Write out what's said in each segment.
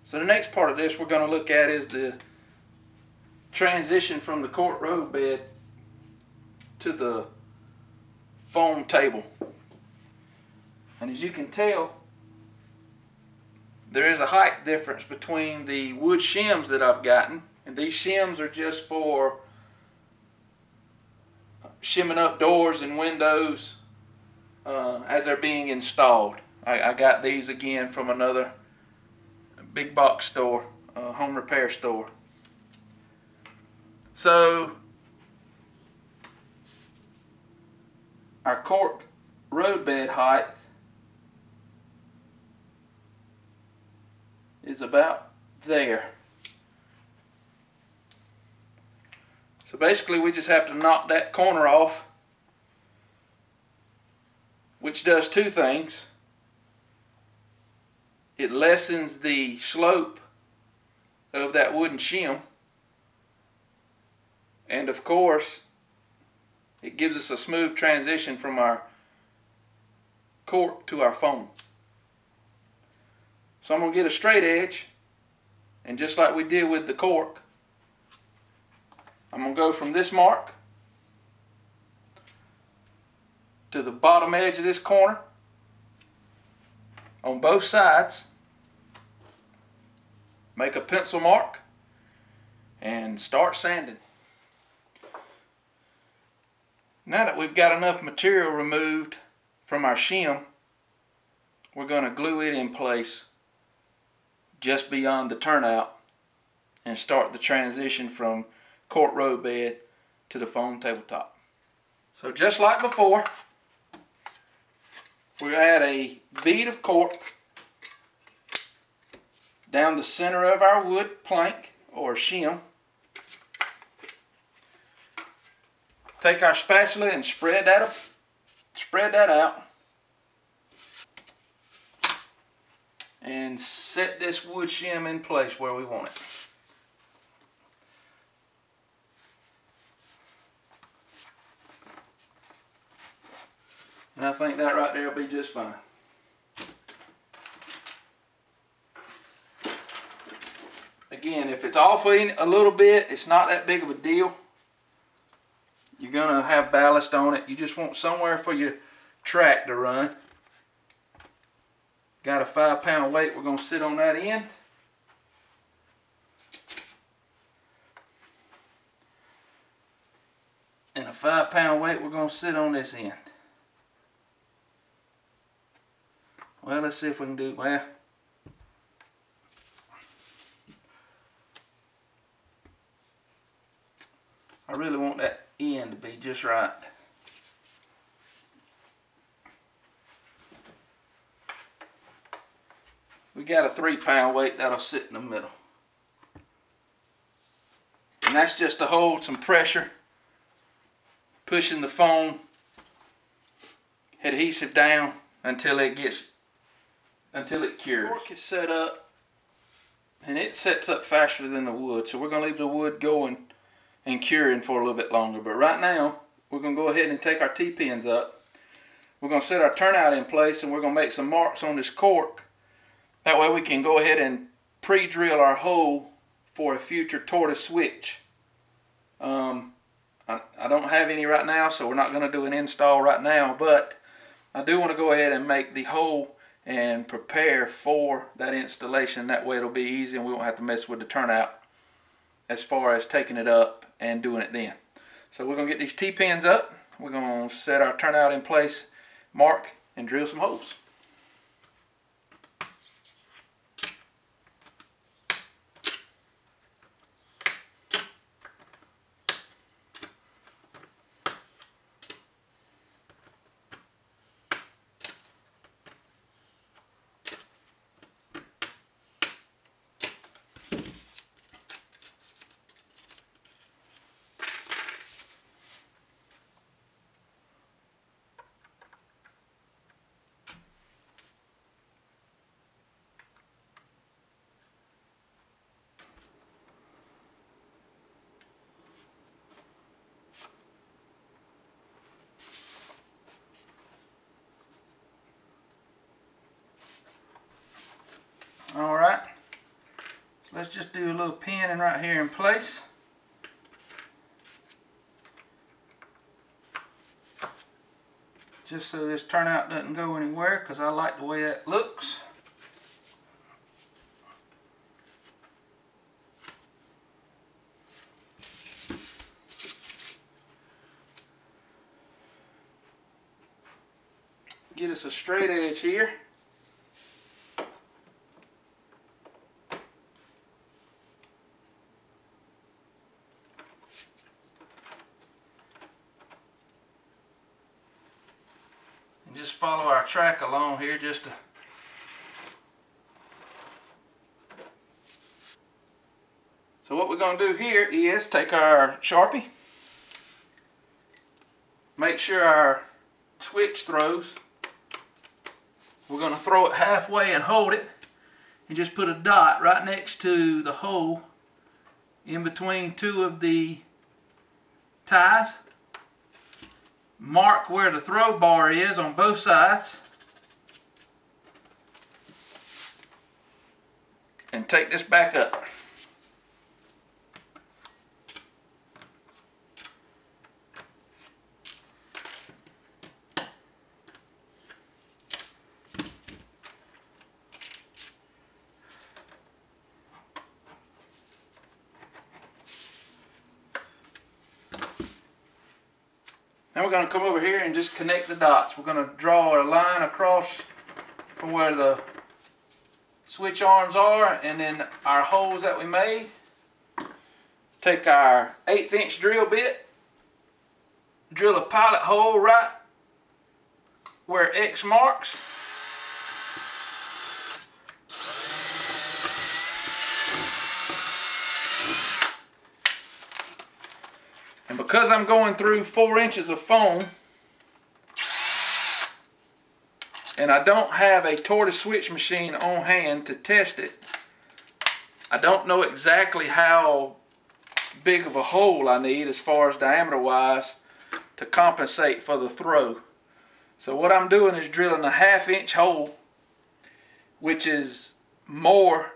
So the next part of this we're going to look at is the transition from the cork road bed to the foam table. And as you can tell, there is a height difference between the wood shims that I've gotten, and these shims are just for shimming up doors and windows as they're being installed. I got these again from another big box store, home repair store. So our cork road bed height is about there. So basically we just have to knock that corner off, which does two things. It lessens the slope of that wooden shim, and of course it gives us a smooth transition from our cork to our foam. So I'm going to get a straight edge, and just like we did with the cork, I'm going to go from this mark to the bottom edge of this corner on both sides, make a pencil mark, and start sanding. Now that we've got enough material removed from our shim, we're going to glue it in place just beyond the turnout and start the transition from cork road bed to the foam tabletop. So just like before, we add a bead of cork down the center of our wood plank or shim. Take our spatula and spread that out, and set this wood shim in place where we want it. And I think that right there will be just fine. Again, if it's off a little bit, it's not that big of a deal. You're going to have ballast on it. You just want somewhere for your track to run. Got a 5-pound weight we're going to sit on that end. And a 5-pound weight we're going to sit on this end. Well, let's see if we can do, well, I really want that end to be just right. We got a 3-pound weight that'll sit in the middle. And that's just to hold some pressure, pushing the foam adhesive down until it cures. The cork is set up, and it sets up faster than the wood, so we're going to leave the wood going and curing for a little bit longer. But right now we're going to go ahead and take our T-pins up. We're going to set our turnout in place, and we're going to make some marks on this cork. That way we can go ahead and pre-drill our hole for a future tortoise switch. I don't have any right now, so we're not going to do an install right now, but I do want to go ahead and make the hole and prepare for that installation. That way it'll be easy and we won't have to mess with the turnout as far as taking it up and doing it then. So we're going to get these T-pins up. We're going to set our turnout in place, mark, and drill some holes. let's just do a little pinning right here in place. Just so this turnout doesn't go anywhere, because I like the way that looks. Get us a straight edge here. And just follow our track along here just to So what we're going to do here is take our Sharpie, make sure our switch throws. We're going to throw it halfway and hold it, and just put a dot right next to the hole in between two of the ties. Mark where the throw bar is on both sides, and take this back up. Now we're going to come over here and just connect the dots. We're going to draw a line across from where the switch arms are, and then our holes that we made. Take our 1/8 inch drill bit, drill a pilot hole right where X marks. And because I'm going through 4 inches of foam, and I don't have a tortoise switch machine on hand to test it, I don't know exactly how big of a hole I need as far as diameter wise to compensate for the throw. So what I'm doing is drilling a 1/2 inch hole, which is more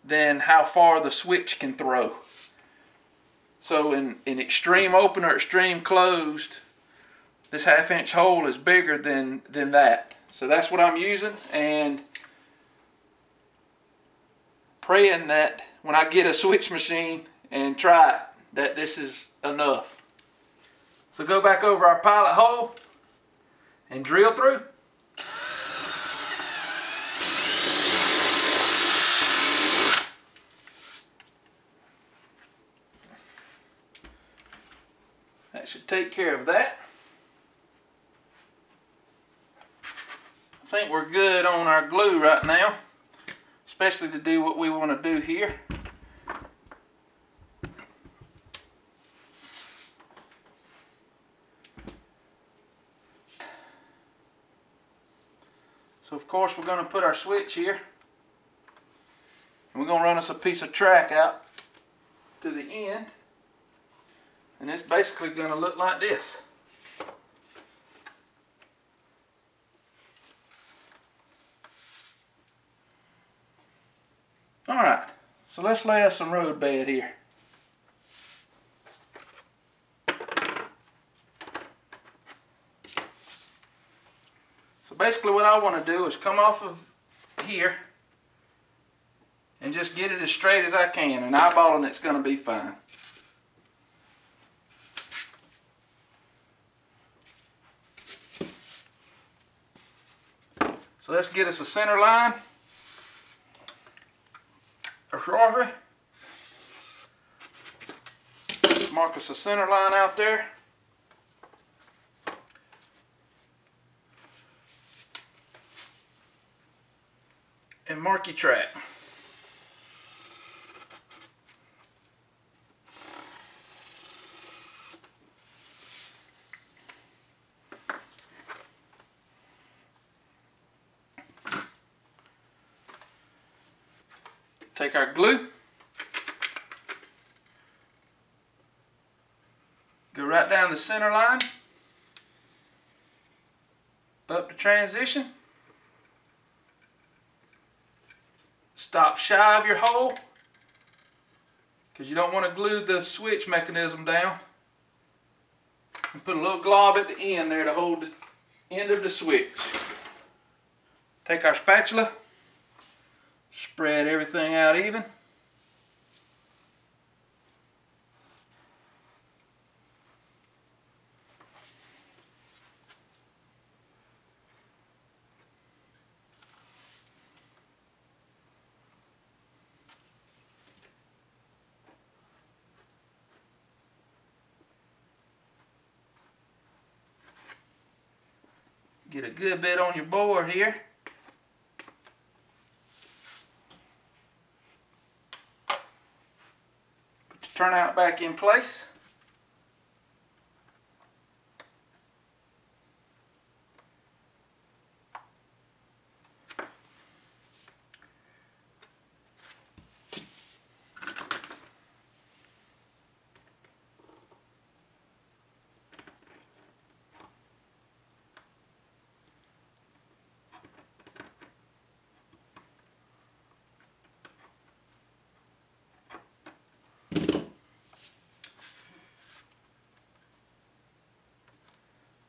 than how far the switch can throw. So in extreme open or extreme closed, this 1/2 inch hole is bigger than that. So that's what I'm using, and praying that when I get a switch machine and try it, that this is enough. So go back over our pilot hole and drill through. That should take care of that. I think we're good on our glue right now, especially to do what we want to do here. So of course we're going to put our switch here, and we're going to run us a piece of track out to the end, and it's basically going to look like this. Alright, so let's lay us some road bed here. So basically what I want to do is come off of here and just get it as straight as I can, and eyeballing it's going to be fine. So let's get us a center line. A Sharpie. Mark us a center line out there. And mark your track. Take our glue, go right down the center line, up the transition, stop shy of your hole, because you don't want to glue the switch mechanism down. And put a little glob at the end there to hold the end of the switch. Take our spatula, spread everything out even. Get a good bit on your board here. Put the turnout back in place.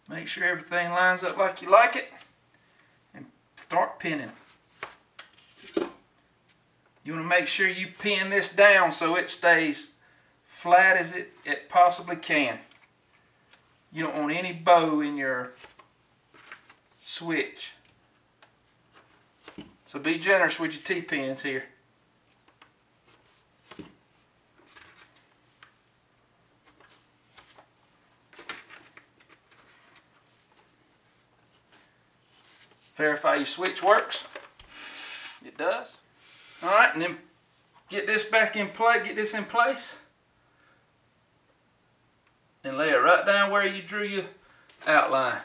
Make sure everything lines up like you like it, and start pinning. You want to make sure you pin this down so it stays flat as it possibly can. You don't want any bow in your switch. So be generous with your T-pins here. Verify your switch works. It does. Alright, and then get this back in place, get this in place. And lay it right down where you drew your outline.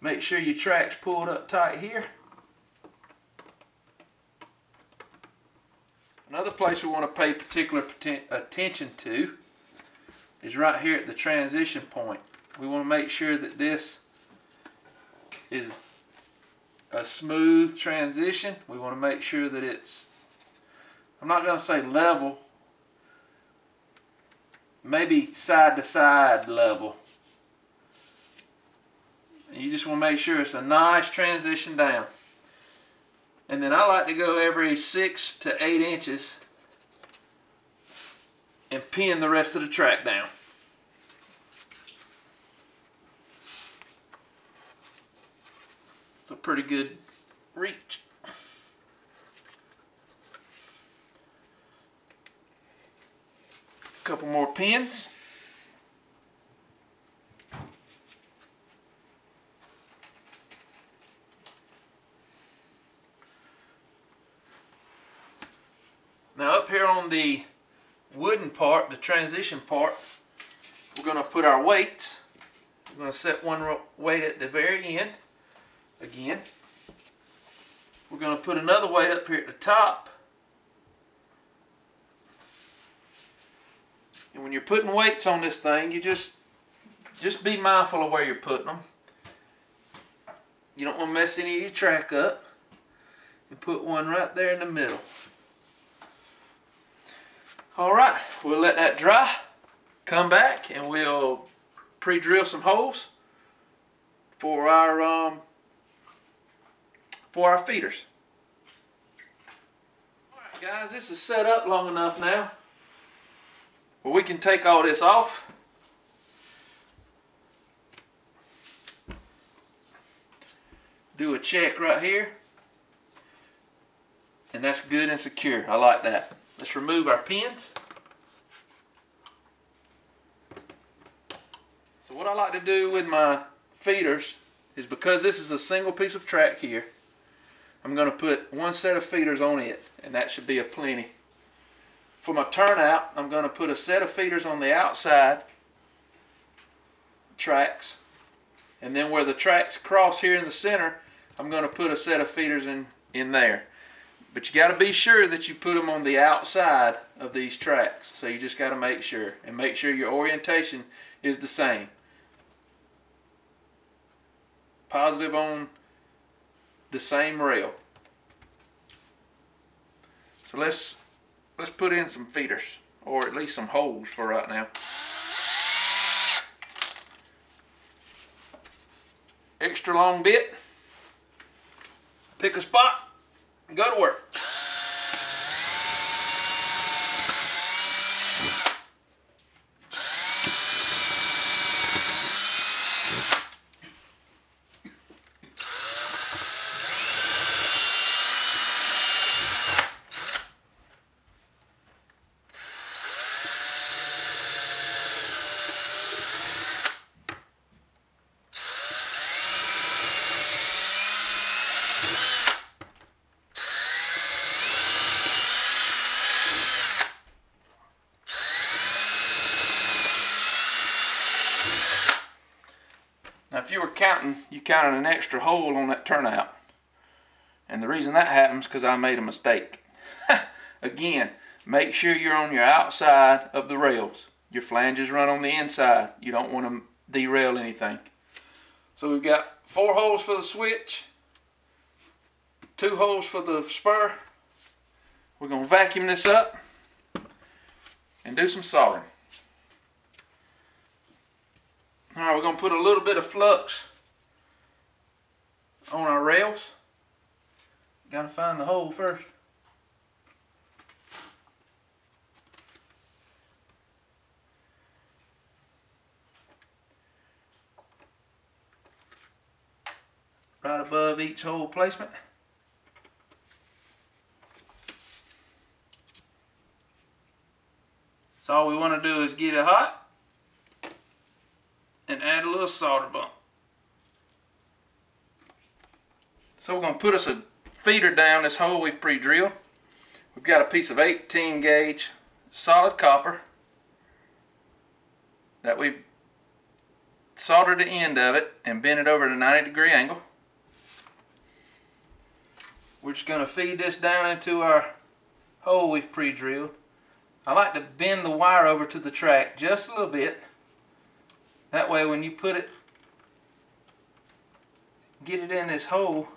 Make sure your track's pulled up tight here. Another place we want to pay particular attention to is right here at the transition point. We want to make sure that this is a smooth transition. We want to make sure that it's, I'm not going to say level, maybe side to side level. You just want to make sure it's a nice transition down. And then I like to go every 6 to 8 inches and pin the rest of the track down. It's a pretty good reach. A couple more pins. Now up here on the wooden part, the transition part, we're going to put our weights. We're going to set one weight at the very end. Again, we're going to put another weight up here at the top. And when you're putting weights on this thing, you just be mindful of where you're putting them. You don't want to mess any of your track up. And put one right there in the middle. Alright, we'll let that dry, come back, and we'll pre-drill some holes for our feeders. Alright guys, this is set up long enough now where we can take all this off. Do a check right here. And that's good and secure. I like that. Let's remove our pins. So what I like to do with my feeders is, because this is a single piece of track here, I'm going to put one set of feeders on it, and that should be a plenty. For my turnout, I'm going to put a set of feeders on the outside tracks, and then where the tracks cross here in the center, I'm going to put a set of feeders in there. But you got to be sure that you put them on the outside of these tracks. So you just got to make sure. And make sure your orientation is the same. Positive on the same rail. So let's put in some feeders, or at least some holes for right now. Extra long bit. Pick a spot and go to work. Now if you were counting, you counted an extra hole on that turnout. And the reason that happens is because I made a mistake. Again, make sure you're on your outside of the rails. Your flanges run on the inside. You don't want to derail anything. So we've got 4 holes for the switch, 2 holes for the spur. We're going to vacuum this up and do some soldering. Alright, we're going to put a little bit of flux on our rails. Got to find the hole first. Right above each hole placement. So all we want to do is get it hot and add a little solder bump. So we're going to put us a feeder down this hole we've pre-drilled. We've got a piece of 18 gauge solid copper that we've soldered the end of it and bent it over at a 90-degree angle. We're just going to feed this down into our hole we've pre-drilled. I like to bend the wire over to the track just a little bit. That way when you put it, get it in this hole,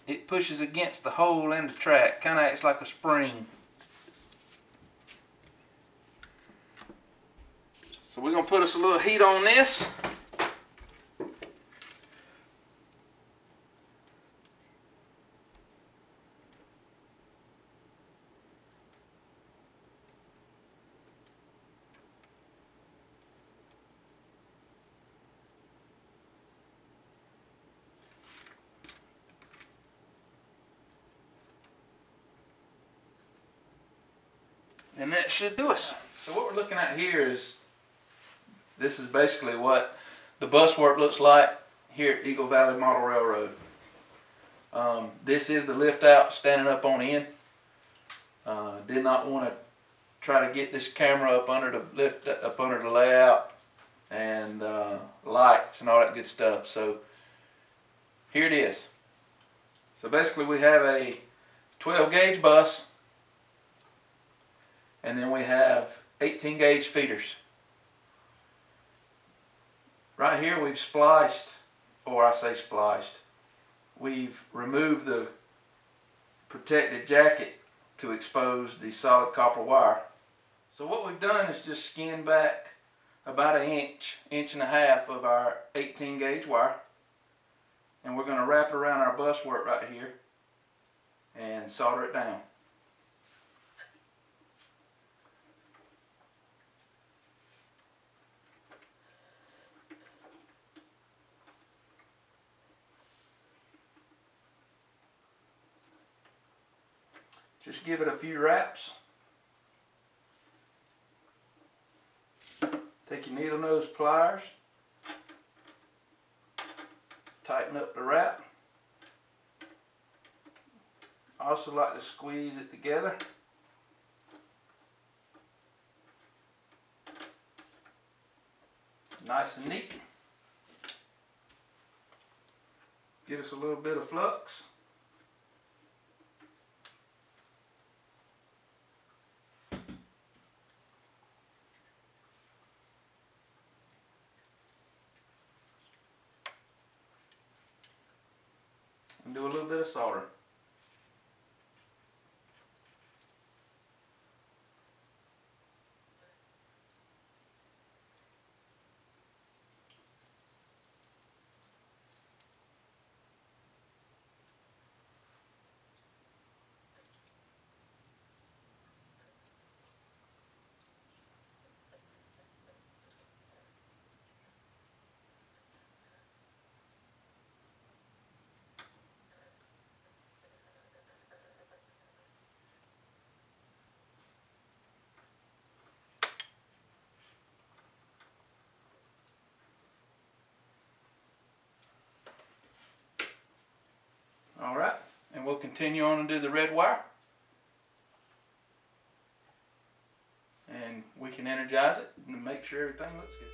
it pushes against the hole in the track. Kind of acts like a spring. So we're going to put us a little heat on this. And that should do us. So what we're looking at here is, this is basically what the bus work looks like here at Eagle Valley Model Railroad. This is the lift out standing up on end. Did not want to try to get this camera up under the up under the layout and lights and all that good stuff. So here it is. So basically we have a 12 gauge bus, and then we have 18 gauge feeders. Right here we've spliced, or I say spliced, we've removed the protected jacket to expose the solid copper wire. So what we've done is just skinned back about an inch, inch and a half of our 18 gauge wire, and we're going to wrap it around our bus work right here and solder it down. Just give it a few wraps. Take your needle nose pliers, tighten up the wrap. I also like to squeeze it together. Nice and neat. Give us a little bit of flux. And do a little bit of soldering. continue on and do the red wire. And we can energize it and make sure everything looks good.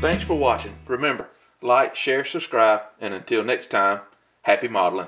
Thanks for watching. Remember, like, share, subscribe, and until next time, happy modeling.